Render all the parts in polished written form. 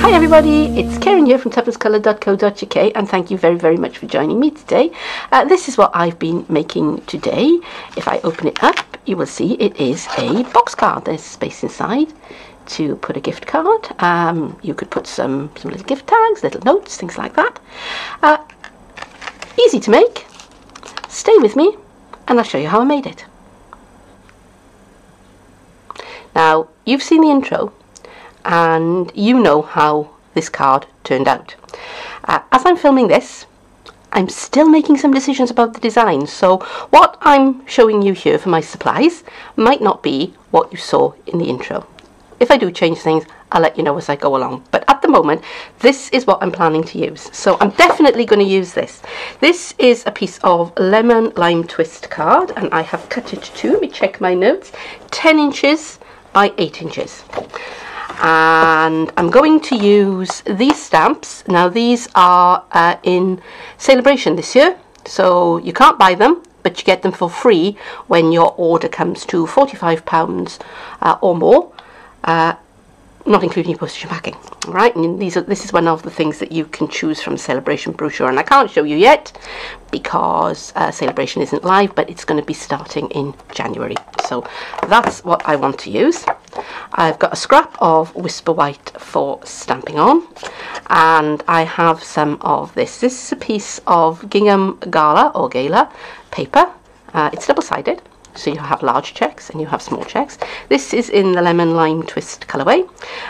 Hi everybody, it's Keren here from tuppencecolored.co.uk and thank you very much for joining me today. This is what I've been making today. If I open it up, you will see it is a box card. There's space inside to put a gift card. You could put some little gift tags, little notes, things like that. Easy to make. Stay with me and I'll show you how I made it. Now, you've seen the intro and you know how this card turned out. As I'm filming this, I'm still making some decisions about the design, so what I'm showing you here for my supplies might not be what you saw in the intro. If I do change things, I'll let you know as I go along, but at the moment this is what I'm planning to use, so I'm definitely going to use this. This is a piece of lemon lime twist card and I have cut it to, let me check my notes, 10 inches by 8 inches. And I'm going to use these stamps. Now these are in celebration this year, so you can't buy them, but you get them for free when your order comes to £45 or more, not including your postage and packing. All right, and this is one of the things that you can choose from celebration brochure, and I can't show you yet because celebration isn't live, but it's going to be starting in January. So that's what I want to use. I've got a scrap of Whisper White for stamping on, and I have some of this. This is a piece of gingham gala paper. It's double-sided, so you have large checks and you have small checks. This is in the lemon lime twist colourway,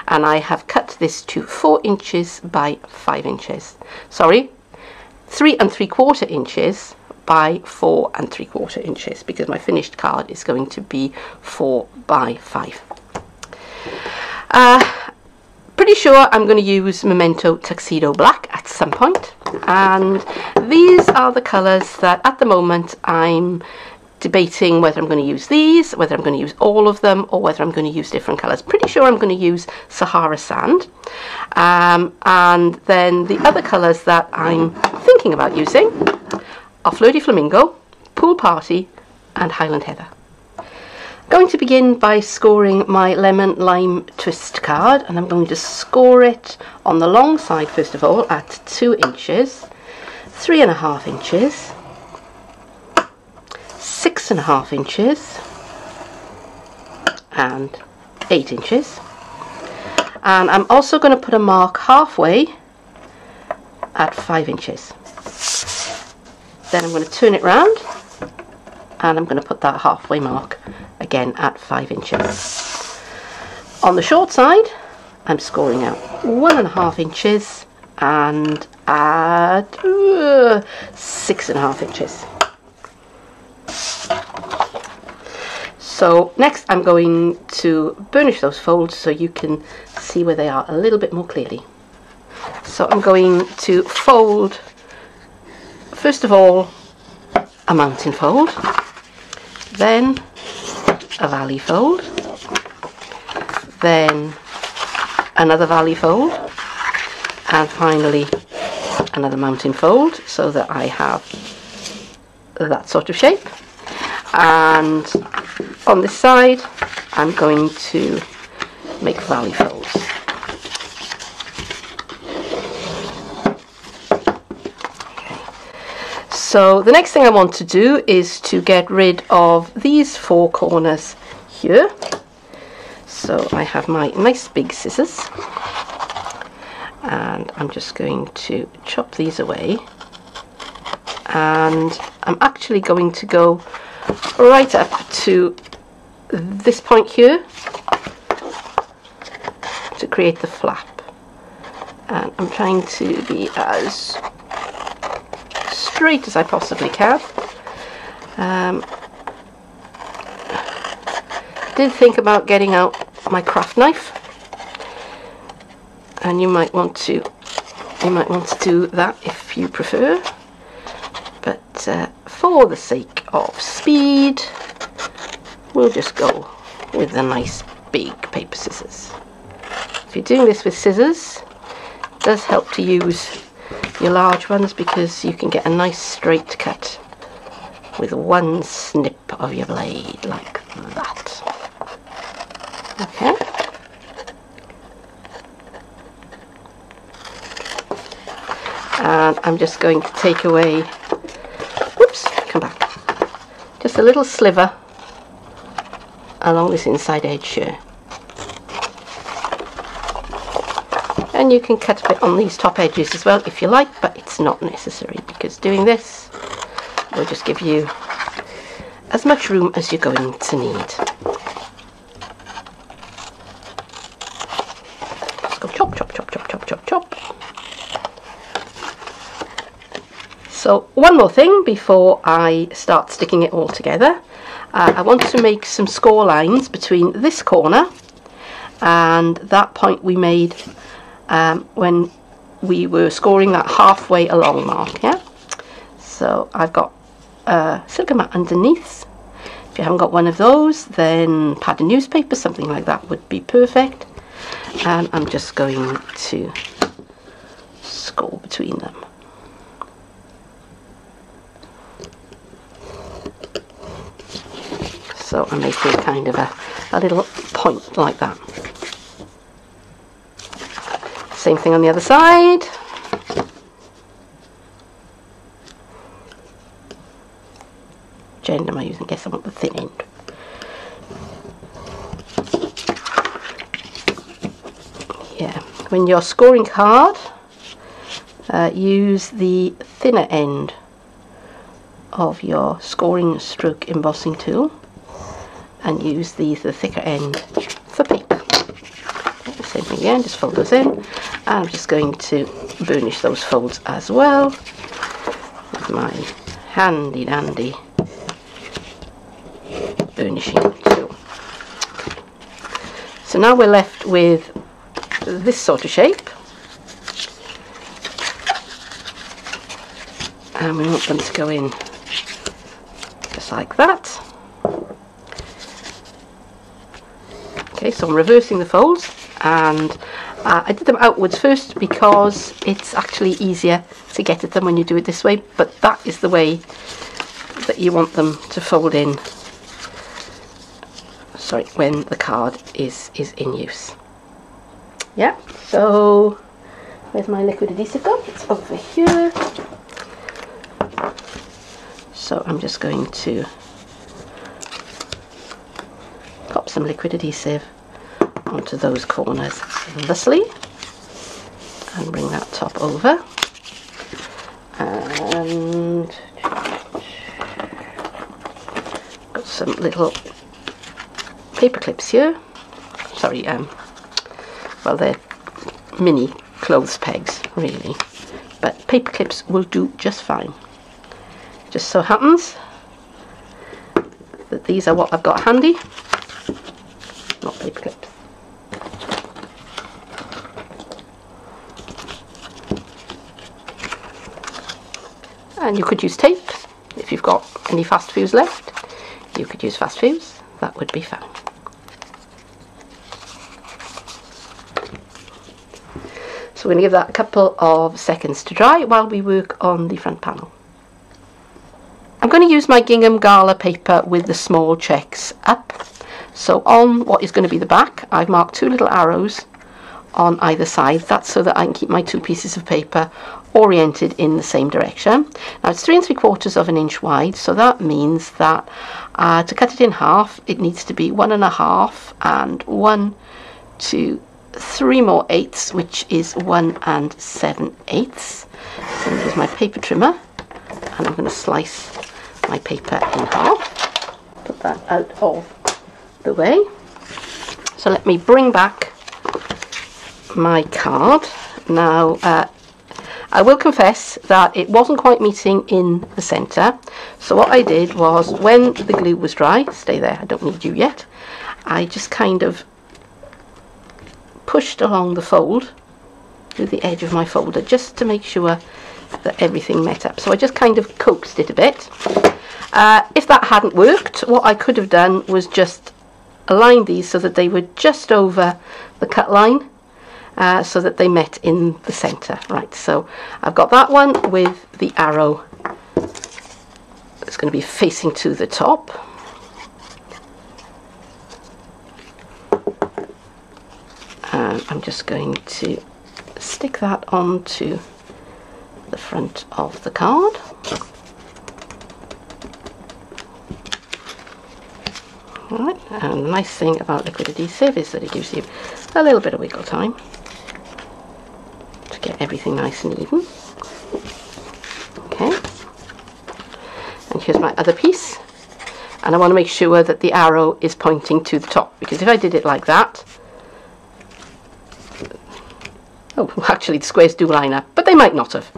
and I have cut this to 4 inches by 5 inches. Sorry, 3 3/4 inches by 4 3/4 inches, because my finished card is going to be 4 by 5. Pretty sure I'm going to use Memento Tuxedo Black at some point, and these are the colours that at the moment I'm debating whether I'm going to use these, whether I'm going to use all of them, or whether I'm going to use different colours. Pretty sure I'm going to use Sahara Sand, and then the other colours that I'm thinking about using are Fleur de Flamingo, Pool Party and Highland Heather. I'm going to begin by scoring my lemon lime twist card, and I'm going to score it on the long side first of all at 2 inches, 3 1/2 inches, 6 1/2 inches and 8 inches. And I'm also going to put a mark halfway at 5 inches. Then I'm going to turn it round and I'm going to put that halfway mark again at 5 inches. On the short side, I'm scoring out 1 1/2 inches and at 6 1/2 inches. So next I'm going to burnish those folds so you can see where they are a little bit more clearly. So I'm going to fold, first of all, a mountain fold, then a valley fold, then another valley fold, and finally another mountain fold, so that I have that sort of shape. And on this side I'm going to make valley folds. So the next thing I want to do is to get rid of these 4 corners here. So I have my nice big scissors and I'm just going to chop these away, and I'm actually going to go right up to this point here to create the flap, and I'm trying to be as straight as I possibly can. Did think about getting out my craft knife, and you might want to do that if you prefer, but for the sake of speed we'll just go with the nice big paper scissors. If you're doing this with scissors, it does help to use your large ones because you can get a nice straight cut with one snip of your blade like that. Okay. I'm just going to take away, whoops, come back, just a little sliver along this inside edge here. And you can cut a bit on these top edges as well if you like, but it's not necessary because doing this will just give you as much room as you're going to need. Just go chop, chop, chop, chop, chop, chop, chop. So one more thing before I start sticking it all together. I want to make some score lines between this corner and that point we made when we were scoring that halfway along mark, yeah? So I've got a silicone mat underneath. If you haven't got one of those, then padded newspaper, something like that would be perfect. And I'm just going to score between them. So I'm making kind of a little point like that. Same thing on the other side. Which end am I using? I guess I want the thin end. Yeah, when you're scoring card, use the thinner end of your scoring stroke embossing tool and use the thicker end for paper. Okay, same thing again, just fold those in. And I'm just going to burnish those folds as well with my handy dandy burnishing tool. So now we're left with this sort of shape, and we want them to go in just like that. Okay, so I'm reversing the folds, and I did them outwards first because it's actually easier to get at them when you do it this way, but that is the way that you want them to fold in, sorry, when the card is in use. Yeah, so where's my liquid adhesive go? It's over here. So I'm just going to pop some liquid adhesive onto those corners thusly and bring that top over, and got some little paper clips here. Sorry, well, they're mini clothes pegs really, but paper clips will do just fine. Just so happens that these are what I've got handy, not paper clips. And you could use tape if you've got any fast fuse left. You could use fast fuse, that would be fine. So we're going to give that a couple of seconds to dry while we work on the front panel. I'm going to use my gingham gala paper with the small checks up. So on what is going to be the back, I've marked two little arrows on either side. That's so that I can keep my two pieces of paper oriented in the same direction. Now it's 3 3/4 of an inch wide, so that means that to cut it in half, it needs to be 1 1/2 and 1, 2, 3 more eighths, which is 1 7/8. So I'm going to use my paper trimmer and I'm going to slice my paper in half. Put that out of the way. So let me bring back my card. Now I will confess that it wasn't quite meeting in the centre, so what I did was, when the glue was dry, stay there, I don't need you yet, I just kind of pushed along the fold with the edge of my folder just to make sure that everything met up. So I just kind of coaxed it a bit. If that hadn't worked, what I could have done was just align these so that they were just over the cut line, so that they met in the centre. Right, so I've got that one with the arrow that's going to be facing to the top. And I'm just going to stick that onto the front of the card. Alright, and the nice thing about liquid adhesive is that it gives you a little bit of wiggle time to get everything nice and even. Okay, and here's my other piece, and I want to make sure that the arrow is pointing to the top, because if I did it like that, oh, actually the squares do line up, but they might not have.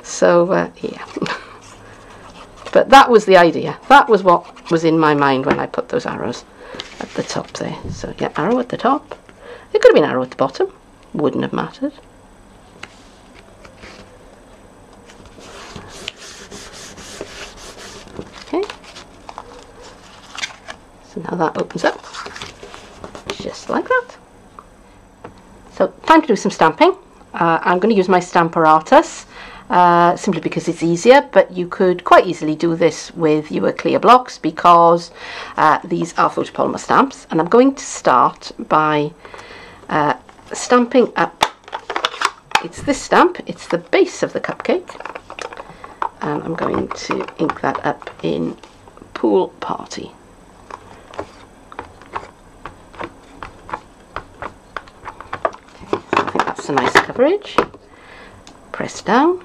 So yeah. But that was the idea. That was what was in my mind when I put those arrows at the top there. So yeah, arrow at the top. It could have been arrow at the bottom. Wouldn't have mattered. Okay. So now that opens up. Just like that. So time to do some stamping. I'm going to use my Stamparatus. Simply because it's easier, but you could quite easily do this with your clear blocks, because these are photopolymer stamps, and I'm going to start by stamping up. It's this stamp, it's the base of the cupcake, and I'm going to ink that up in Pool Party. Okay, so I think that's a nice coverage. Press down.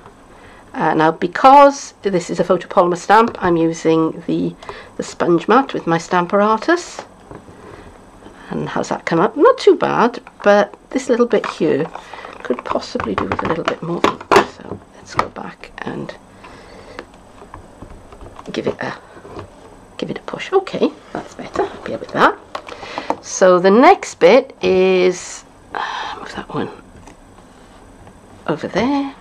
Now, because this is a photopolymer stamp, I'm using the sponge mat with my Stamparatus. And how's that come up? Not too bad, but this little bit here could possibly do with a little bit more ink. So let's go back and give it a push. Okay, that's better. Happy with that. So the next bit is move that one over there.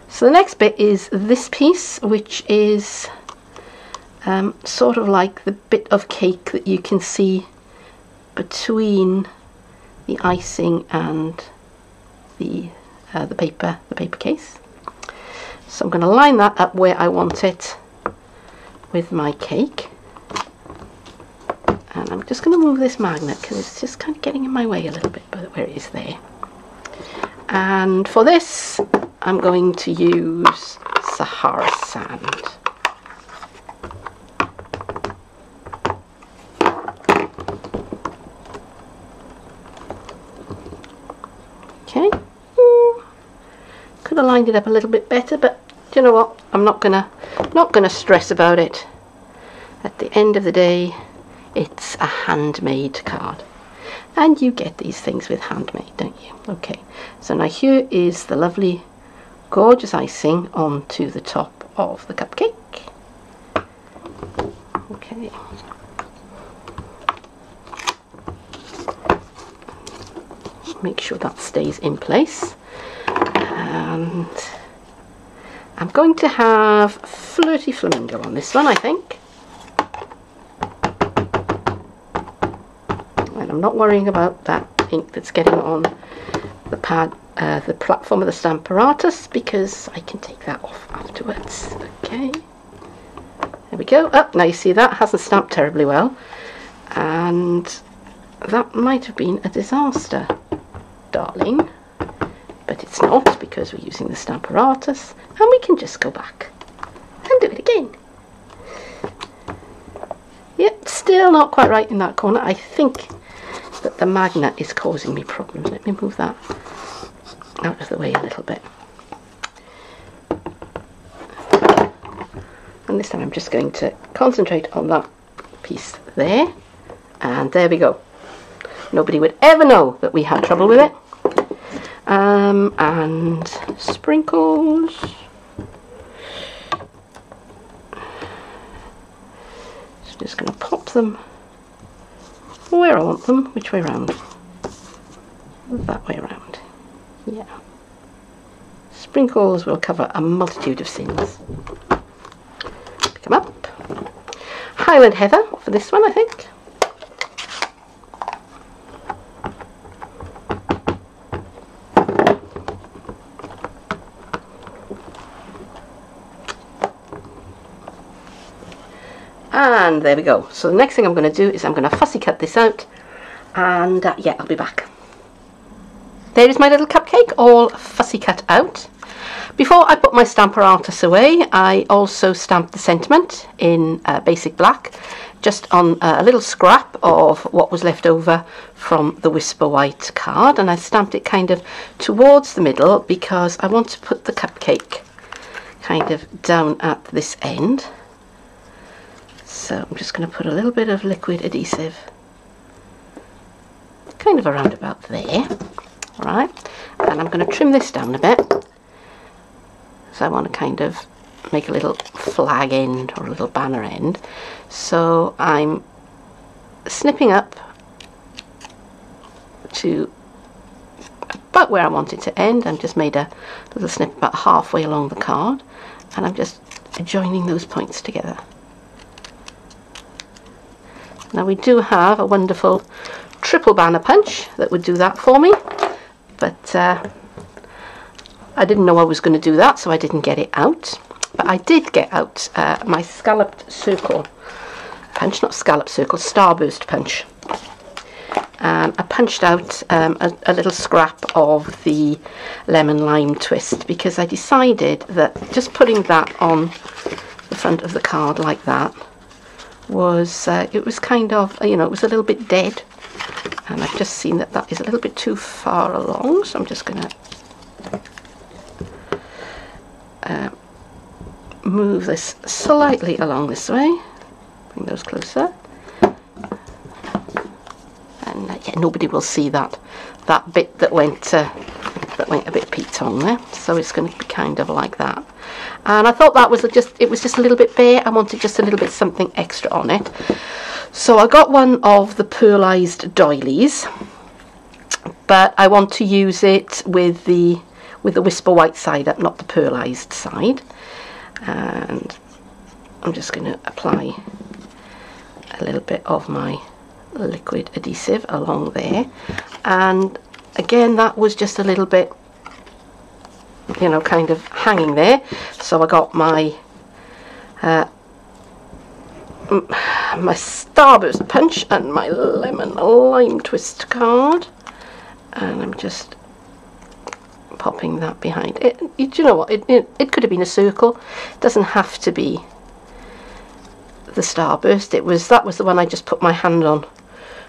So the next bit is this piece, which is sort of like the bit of cake that you can see between the icing and the paper case. So I'm going to line that up where I want it with my cake, and I'm just going to move this magnet because it's just kind of getting in my way a little bit, but where it is there. And for this, I'm going to use Sahara sand. Okay. Could have lined it up a little bit better, but do you know what? I'm not gonna stress about it. At the end of the day, it's a handmade card. And you get these things with handmade, don't you? Okay, so now here is the lovely, gorgeous icing onto the top of the cupcake. Okay. Make sure that stays in place. And I'm going to have Flirty Flamingo on this one, I think. I'm not worrying about that ink that's getting on the pad, the platform of the Stamparatus, because I can take that off afterwards. Okay, there we go. Oh, now you see that hasn't stamped terribly well, and that might have been a disaster, darling, but it's not, because we're using the Stamparatus, and we can just go back and do it again. Yep, still not quite right in that corner. I think that the magnet is causing me problems. Let me move that out of the way a little bit. And this time I'm just going to concentrate on that piece there. And there we go. Nobody would ever know that we had trouble with it. And sprinkles. So just going to pop them where I want them. Which way round? That way around. Yeah. Sprinkles will cover a multitude of sins. Pick them up. Highland Heather for this one, I think. And there we go. So the next thing I'm going to do is I'm going to fussy cut this out, and yeah, I'll be back. There is my little cupcake all fussy cut out. Before I put my stamper artist away, I also stamped the sentiment in basic black, just on a little scrap of what was left over from the Whisper White card, and I stamped it kind of towards the middle because I want to put the cupcake kind of down at this end. So I'm just going to put a little bit of liquid adhesive kind of around about there, right? And I'm going to trim this down a bit. So I want to kind of make a little flag end or a little banner end. So I'm snipping up to about where I want it to end. I've just made a little snip about halfway along the card, and I'm just joining those points together. Now we do have a wonderful triple banner punch that would do that for me, but I didn't know I was going to do that, so I didn't get it out. But I did get out my scalloped circle punch, not scalloped circle, starburst punch. And I punched out a little scrap of the lemon lime twist, because I decided that just putting that on the front of the card like that was, it was kind of, you know, it was a little bit dead. And I've just seen that that is a little bit too far along, so I'm just going to move this slightly along this way, bring those closer, and yeah, nobody will see that bit that went a bit peaked on there, so it's going to be kind of like that. And I thought that was just, it was just a little bit bare. I wanted just a little bit something extra on it, so I got one of the pearlized doilies, but I want to use it with the Whisper White side up, not the pearlized side. And I'm just going to apply a little bit of my liquid adhesive along there, and again that was just a little bit, you know, kind of hanging there. So I got my my starburst punch and my lemon lime twist card, and I'm just popping that behind it. Do you know what, it could have been a circle. It doesn't have to be the starburst. That was the one I just put my hand on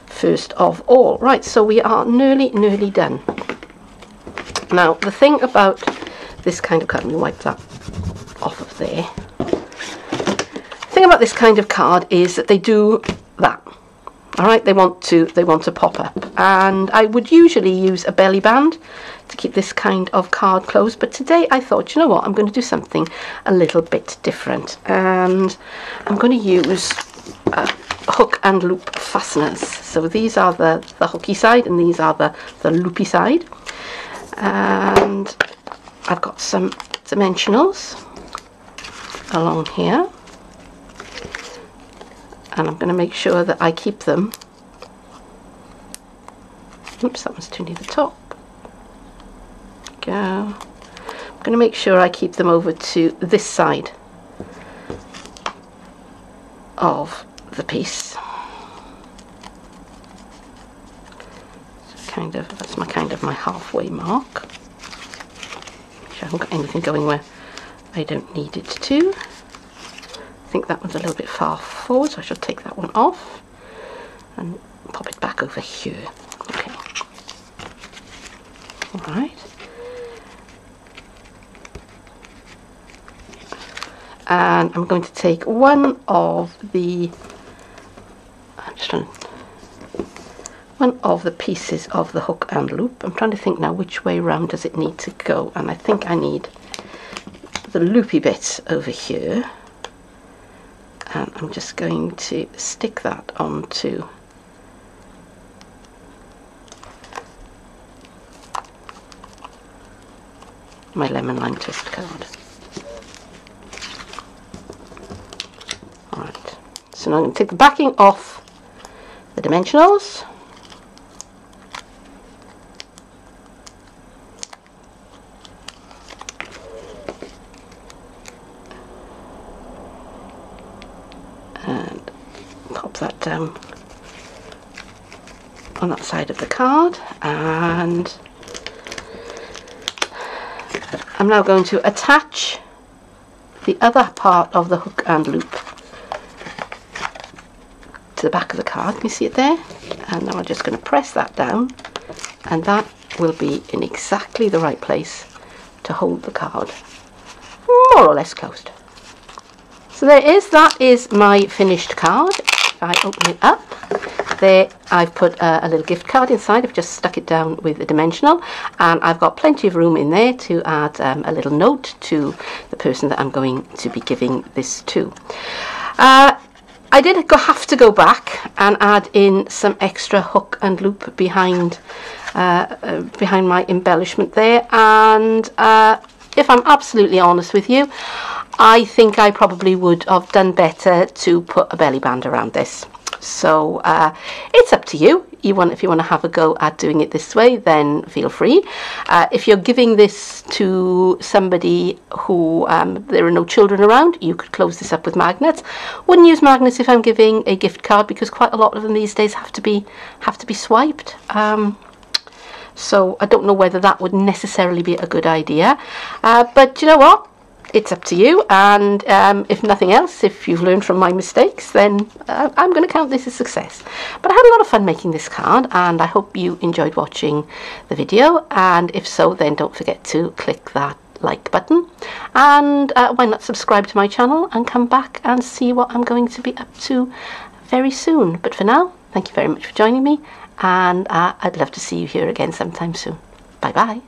first of all. Right, so we are nearly done. Now the thing about this kind of card, let me wipe that off of there. The thing about this kind of card is that they do that. All right, they want to pop up, and I would usually use a belly band to keep this kind of card closed, but today I thought, you know what, I'm going to do something a little bit different, and I'm going to use hook and loop fasteners. So these are the hooky side, and these are the loopy side, and I've got some dimensionals along here. And I'm going to make sure that I keep them. Oops, that was too near the top. Go. I'm going to make sure I keep them over to this side of the piece. So kind of, that's my halfway mark. Make sure I haven't got anything going where I don't need it to. I think that one's a little bit far forward, so I should take that one off and pop it back over here. Okay. All right. And I'm going to take one of the pieces of the hook and loop. I'm trying to think now, which way round does it need to go? And I think I need the loopy bit over here. And I'm just going to stick that onto my lemon lime twist card. Alright, so now I'm going to take the backing off the dimensionals. And pop that down on that side of the card, and I'm now going to attach the other part of the hook and loop to the back of the card. Can you see it there? And now I'm just going to press that down, and that will be in exactly the right place to hold the card, more or less closed. So there it is. That is my finished card. If I open it up, there I've put a little gift card inside. I've just stuck it down with a dimensional, and I've got plenty of room in there to add a little note to the person that I'm going to be giving this to. I did have to go back and add in some extra hook and loop behind my embellishment there, and if I'm absolutely honest with you, I think I probably would have done better to put a belly band around this. So it's up to you. If you want to have a go at doing it this way, then feel free. If you're giving this to somebody who there are no children around, you could close this up with magnets. Wouldn't use magnets if I'm giving a gift card, because quite a lot of them these days have to be swiped. So I don't know whether that would necessarily be a good idea. But you know what? It's up to you, and if nothing else, if you've learned from my mistakes, then I'm going to count this as success. But I had a lot of fun making this card, and I hope you enjoyed watching the video, and if so, then don't forget to click that like button, and why not subscribe to my channel and come back and see what I'm going to be up to very soon. But for now, thank you very much for joining me, and I'd love to see you here again sometime soon. Bye bye.